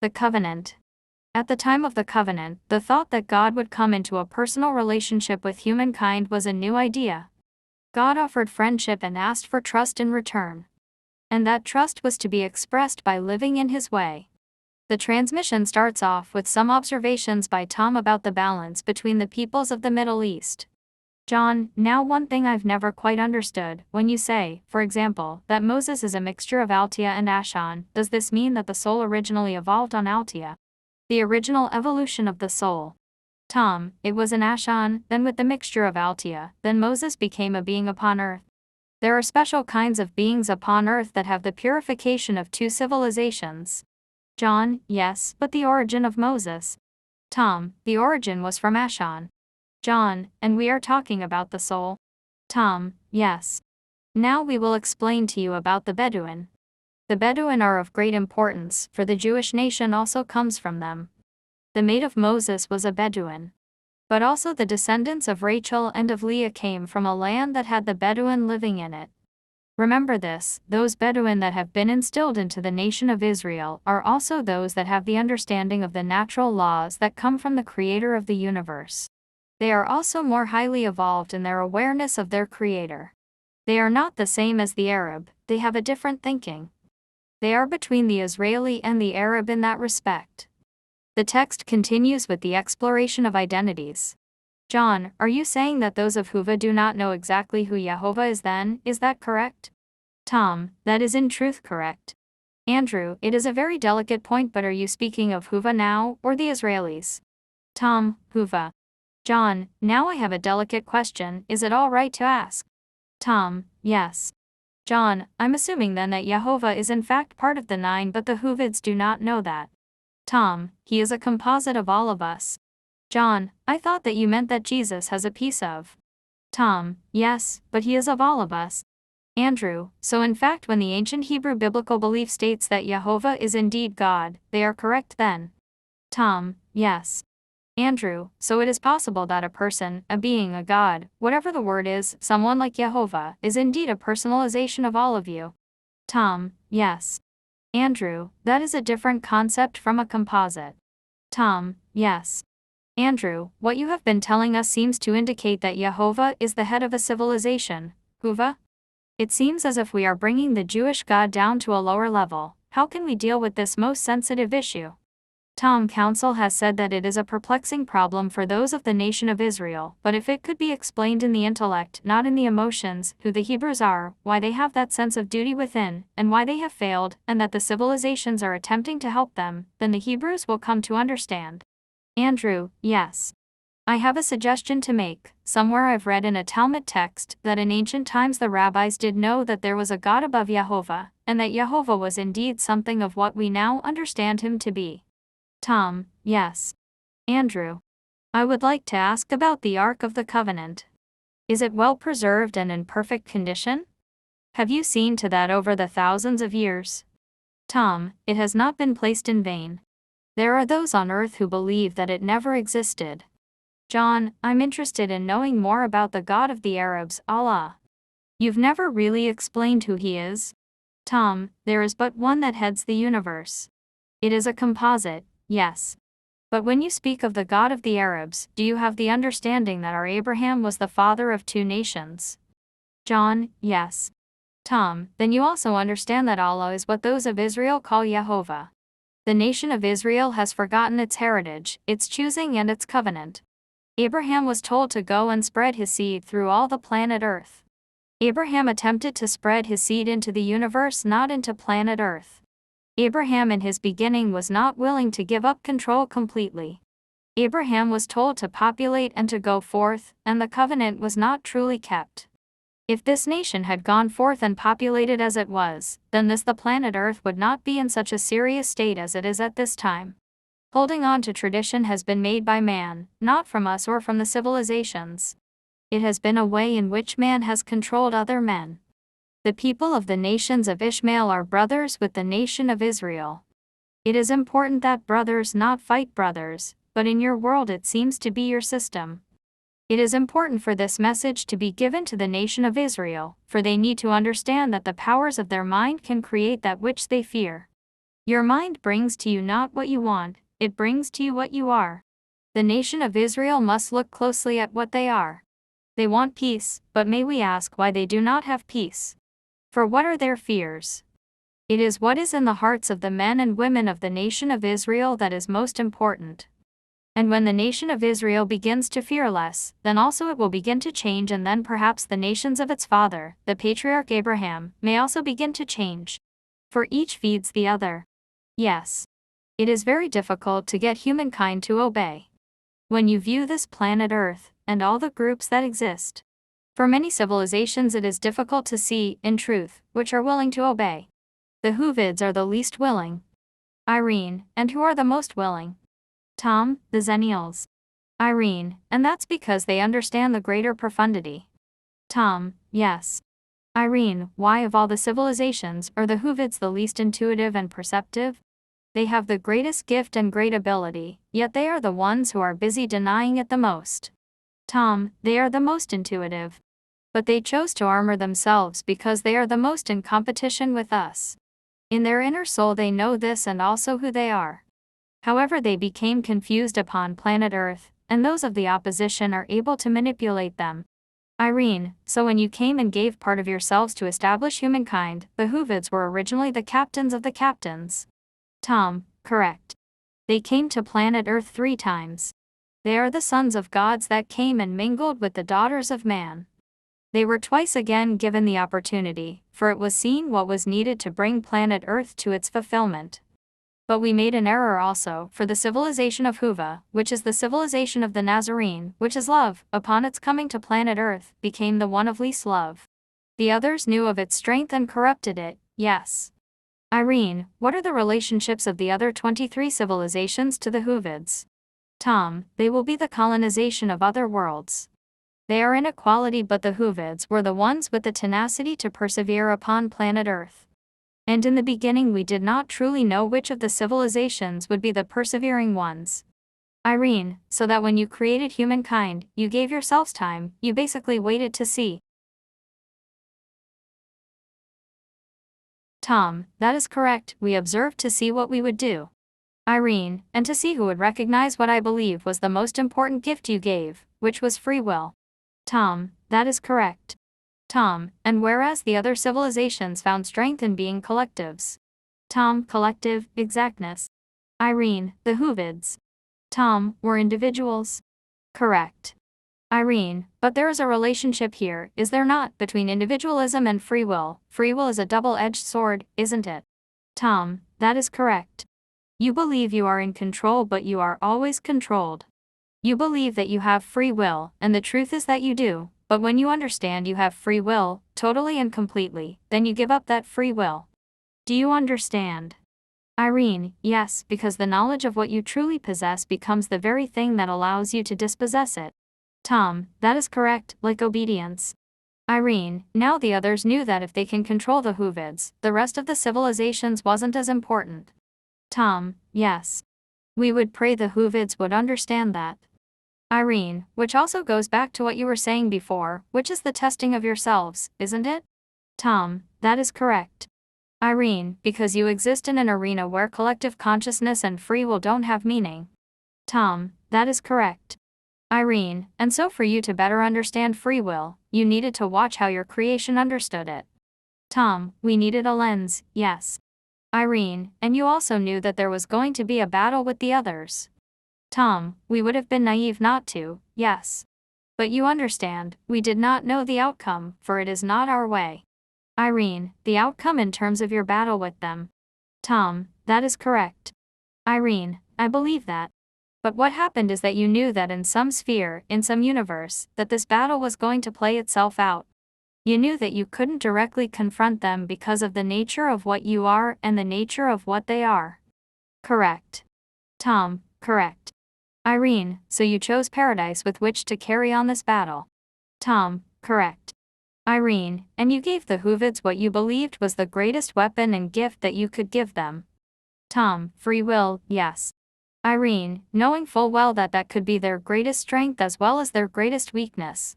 The covenant. At the time of the covenant, the thought that God would come into a personal relationship with humankind was a new idea. God offered friendship and asked for trust in return. And that trust was to be expressed by living in His way. The transmission starts off with some observations by Tom about the balance between the peoples of the Middle East. John, now one thing I've never quite understood, when you say, for example, that Moses is a mixture of Altia and Ashan, does this mean that the soul originally evolved on Altia? The original evolution of the soul. Tom, it was in Ashan, then with the mixture of Altia, then Moses became a being upon earth. There are special kinds of beings upon earth that have the purification of two civilizations. John, yes, but the origin of Moses. Tom, the origin was from Ashan. John, and we are talking about the soul. Tom, yes. Now we will explain to you about the Bedouin. The Bedouin are of great importance, for the Jewish nation also comes from them. The mate of Moses was a Bedouin. But also the descendants of Rachel and of Leah came from a land that had the Bedouin living in it. Remember this, those Bedouin that have been instilled into the nation of Israel are also those that have the understanding of the natural laws that come from the Creator of the universe. They are also more highly evolved in their awareness of their Creator. They are not the same as the Arab, they have a different thinking. They are between the Israeli and the Arab in that respect. The text continues with the exploration of identities. John, are you saying that those of Huva do not know exactly who Yehovah is then, is that correct? Tom, that is in truth correct. Andrew, it is a very delicate point, but are you speaking of Huva now, or the Israelis? Tom, Huva. John, now I have a delicate question, is it all right to ask? Tom, yes. John, I'm assuming then that Yehovah is in fact part of the nine, but the Huvids do not know that. Tom, he is a composite of all of us. John, I thought that you meant that Jesus has a piece of. Tom, yes, but he is of all of us. Andrew, so in fact when the ancient Hebrew biblical belief states that Yehovah is indeed God, they are correct then? Tom, yes. Andrew, so it is possible that a person, a being, a God, whatever the word is, someone like Yehovah, is indeed a personalization of all of you? Tom, yes. Andrew, that is a different concept from a composite. Tom, yes. Andrew, what you have been telling us seems to indicate that Yehovah is the head of a civilization, Huva? It seems as if we are bringing the Jewish God down to a lower level. How can we deal with this most sensitive issue? Tom, Council has said that it is a perplexing problem for those of the nation of Israel, but if it could be explained in the intellect, not in the emotions, who the Hebrews are, why they have that sense of duty within, and why they have failed, and that the civilizations are attempting to help them, then the Hebrews will come to understand. Andrew, yes. I have a suggestion to make. Somewhere I've read in a Talmud text that in ancient times the rabbis did know that there was a God above Yehovah, and that Yehovah was indeed something of what we now understand him to be. Tom, yes. Andrew. I would like to ask about the Ark of the Covenant. Is it well preserved and in perfect condition? Have you seen to that over the thousands of years? Tom, it has not been placed in vain. There are those on earth who believe that it never existed. John, I'm interested in knowing more about the God of the Arabs, Allah. You've never really explained who he is? Tom, there is but one that heads the universe. It is a composite, yes. But when you speak of the God of the Arabs, do you have the understanding that our Abraham was the father of two nations? John, yes. Tom, then you also understand that Allah is what those of Israel call Yehovah. The nation of Israel has forgotten its heritage, its choosing and its covenant. Abraham was told to go and spread his seed through all the planet Earth. Abraham attempted to spread his seed into the universe, not into planet Earth. Abraham in his beginning was not willing to give up control completely. Abraham was told to populate and to go forth, and the covenant was not truly kept. If this nation had gone forth and populated as it was, then the planet Earth would not be in such a serious state as it is at this time. Holding on to tradition has been made by man, not from us or from the civilizations. It has been a way in which man has controlled other men. The people of the nations of Ishmael are brothers with the nation of Israel. It is important that brothers not fight brothers, but in your world it seems to be your system. It is important for this message to be given to the nation of Israel, for they need to understand that the powers of their mind can create that which they fear. Your mind brings to you not what you want, it brings to you what you are. The nation of Israel must look closely at what they are. They want peace, but may we ask why they do not have peace? For what are their fears? It is what is in the hearts of the men and women of the nation of Israel that is most important. And when the nation of Israel begins to fear less, then also it will begin to change, and then perhaps the nations of its father, the patriarch Abraham, may also begin to change. For each feeds the other. Yes. It is very difficult to get humankind to obey. When you view this planet Earth, and all the groups that exist, for many civilizations it is difficult to see, in truth, which are willing to obey. The Huvids are the least willing. Irene, and who are the most willing? Tom, the Xennials. Irene, and that's because they understand the greater profundity. Tom, yes. Irene, why of all the civilizations are the Huvids the least intuitive and perceptive? They have the greatest gift and great ability, yet they are the ones who are busy denying it the most. Tom, they are the most intuitive. But they chose to armor themselves because they are the most in competition with us. In their inner soul they know this and also who they are. However, they became confused upon planet Earth, and those of the opposition are able to manipulate them. Irene, so when you came and gave part of yourselves to establish humankind, the Huvids were originally the captains of the captains. Tom, correct. They came to planet Earth 3 times. They are the sons of gods that came and mingled with the daughters of man. They were twice again given the opportunity, for it was seen what was needed to bring planet Earth to its fulfillment. But we made an error also, for the civilization of Huva, which is the civilization of the Nazarene, which is love, upon its coming to planet Earth, became the one of least love. The others knew of its strength and corrupted it, yes. Irene, what are the relationships of the other 23 civilizations to the Huvids? Tom, they will be the colonization of other worlds. They are in equality, but the Huvids were the ones with the tenacity to persevere upon planet Earth. And in the beginning we did not truly know which of the civilizations would be the persevering ones. Irene, so that when you created humankind, you gave yourselves time, you basically waited to see. Tom, that is correct, we observed to see what we would do. Irene, and to see who would recognize what I believe was the most important gift you gave, which was free will. Tom, that is correct. Tom, and whereas the other civilizations found strength in being collectives. Tom, collective, exactness. Irene, the Huvids. Tom, were individuals. Correct. Irene, but there is a relationship here, is there not, between individualism and free will? Free will is a double-edged sword, isn't it? Tom, that is correct. You believe you are in control, but you are always controlled. You believe that you have free will, and the truth is that you do, but when you understand you have free will, totally and completely, then you give up that free will. Do you understand? Irene, yes, because the knowledge of what you truly possess becomes the very thing that allows you to dispossess it. Tom, that is correct, like obedience. Irene, now the others knew that if they can control the Huvids, the rest of the civilizations wasn't as important. Tom, yes. We would pray the Huvids would understand that. Irene, which also goes back to what you were saying before, which is the testing of yourselves, isn't it? Tom, that is correct. Irene, because you exist in an arena where collective consciousness and free will don't have meaning. Tom, that is correct. Irene, and so for you to better understand free will, you needed to watch how your creation understood it. Tom, we needed a lens, yes. Irene, and you also knew that there was going to be a battle with the others. Tom, we would have been naive not to, yes. But you understand, we did not know the outcome, for it is not our way. Irene, the outcome in terms of your battle with them. Tom, that is correct. Irene, I believe that. But what happened is that you knew that in some sphere, in some universe, that this battle was going to play itself out. You knew that you couldn't directly confront them because of the nature of what you are and the nature of what they are. Correct. Tom, correct. Irene, so you chose paradise with which to carry on this battle. Tom, correct. Irene, and you gave the Huvids what you believed was the greatest weapon and gift that you could give them. Tom, free will, yes. Irene, knowing full well that that could be their greatest strength as well as their greatest weakness.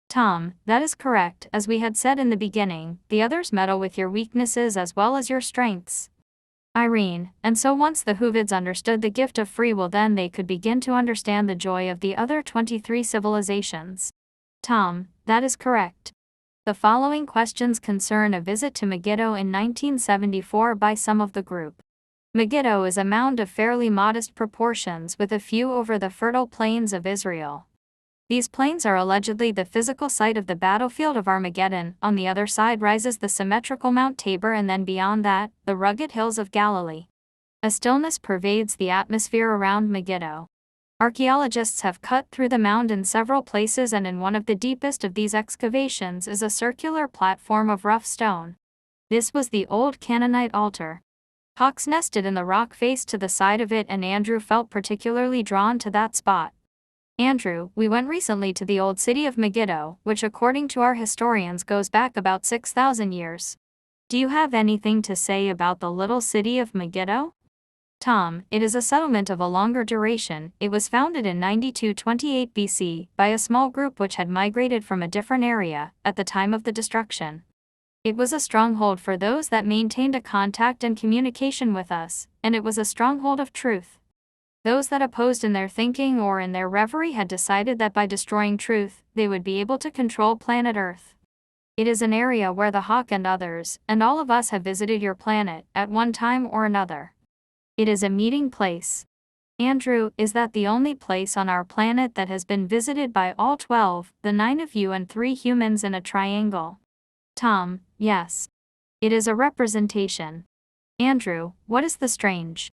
Tom, that is correct, as we had said in the beginning, the others meddle with your weaknesses as well as your strengths. Irene, and so once the Hoovids understood the gift of free will, then they could begin to understand the joy of the other 23 civilizations. Tom, that is correct. The following questions concern a visit to Megiddo in 1974 by some of the group. Megiddo is a mound of fairly modest proportions with a view over the fertile plains of Israel. These plains are allegedly the physical site of the battlefield of Armageddon. On the other side rises the symmetrical Mount Tabor, and then beyond that, the rugged hills of Galilee. A stillness pervades the atmosphere around Megiddo. Archaeologists have cut through the mound in several places, and in one of the deepest of these excavations is a circular platform of rough stone. This was the old Canaanite altar. Hawks nested in the rock face to the side of it, and Andrew felt particularly drawn to that spot. Andrew, we went recently to the old city of Megiddo, which according to our historians goes back about 6,000 years. Do you have anything to say about the little city of Megiddo? Tom, it is a settlement of a longer duration. It was founded in 9228 BC by a small group which had migrated from a different area at the time of the destruction. It was a stronghold for those that maintained a contact and communication with us, and it was a stronghold of truth. Those that opposed in their thinking or in their reverie had decided that by destroying truth, they would be able to control planet Earth. It is an area where the Hawk and others, and all of us, have visited your planet at one time or another. It is a meeting place. Andrew, is that the only place on our planet that has been visited by all 12, the 9 of you and 3 humans in a triangle? Tom, yes. It is a representation. Andrew, what is the strange?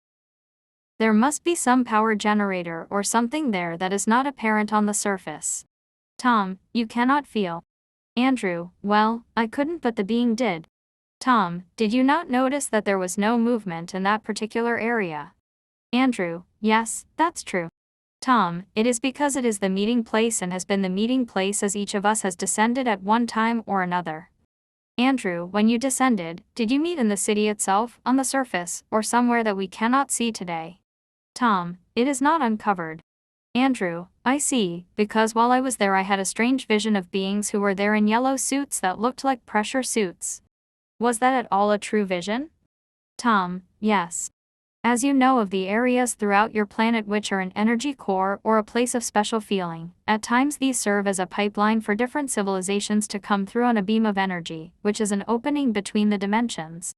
There must be some power generator or something there that is not apparent on the surface. Tom, you cannot feel. Andrew, well, I couldn't, but the being did. Tom, did you not notice that there was no movement in that particular area? Andrew, yes, that's true. Tom, it is because it is the meeting place and has been the meeting place as each of us has descended at one time or another. Andrew, when you descended, did you meet in the city itself, on the surface, or somewhere that we cannot see today? Tom, it is not uncovered. Andrew, I see, because while I was there I had a strange vision of beings who were there in yellow suits that looked like pressure suits. Was that at all a true vision? Tom, yes. As you know of the areas throughout your planet which are an energy core or a place of special feeling, at times these serve as a pipeline for different civilizations to come through on a beam of energy, which is an opening between the dimensions.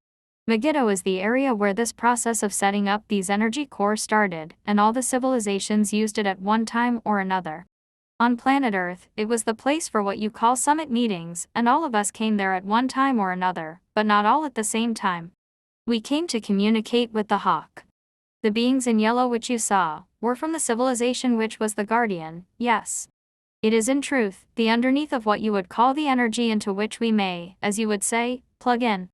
Megiddo is the area where this process of setting up these energy cores started, and all the civilizations used it at one time or another. On planet Earth, it was the place for what you call summit meetings, and all of us came there at one time or another, but not all at the same time. We came to communicate with the Hawk. The beings in yellow which you saw were from the civilization which was the Guardian, yes. It is in truth the underneath of what you would call the energy into which we may, as you would say, plug in.